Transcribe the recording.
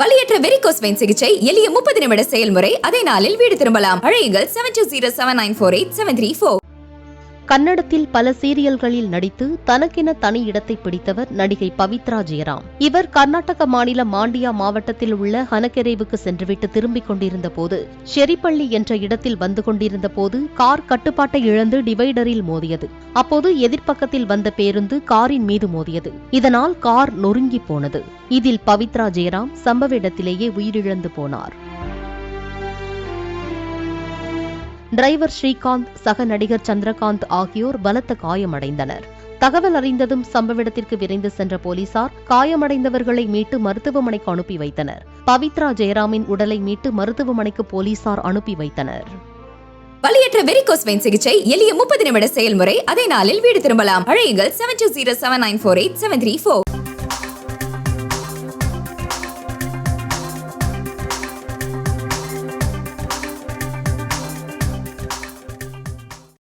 வலியற்ற varicose vein சிகிச்சை எளிய 30 நிமிட செயல்முறை. அதே நாளில் வீடு திரும்பலாம். அழையுங்கள் 7207948734. கன்னடத்தில் பல சீரியல்களில் நடித்து தனக்கென தனி இடத்தை பிடித்தவர் நடிகை பவித்ரா ஜெயராம். இவர் கர்நாடக மாநில மாண்டியா மாவட்டத்தில் உள்ள ஹனகெரேவுக்கு சென்றுவிட்டு திரும்பிக் கொண்டிருந்த போது ஷெரிப்பள்ளி என்ற இடத்தில் வந்து கொண்டிருந்த போது கார் கட்டுப்பாட்டை இழந்து டிவைடரில் மோதியது. அப்போது எதிர்ப்பக்கத்தில் வந்த பேருந்து காரின் மீது மோதியது. இதனால் கார் நொறுங்கி போனது. இதில் பவித்ரா ஜெயராம் சம்பவ இடத்திலேயே உயிரிழந்து போனார். டிரைவர் ஸ்ரீகாந்த், சக நடிகர் சந்திரகாந்த் ஆகியோர் பலத்த காயமடைந்தனர். தகவல் அறிந்ததும் சம்பவ இடத்திற்கு விரைந்து சென்ற போலீசார் காயமடைந்தவர்களை மீட்டு மருத்துவமனைக்கு அனுப்பி வைத்தனர். பவித்ரா ஜெயராமின் உடலை மீட்டு மருத்துவமனைக்கு போலீசார் அனுப்பி வைத்தனர். வலியற்ற வெரிகோஸ் வெயின் சிகிச்சை எளிய 30 நிமிட செயல்முறை. அதே நாளில் வீடு திரும்பலாம். அழையுங்கள் 7207948734.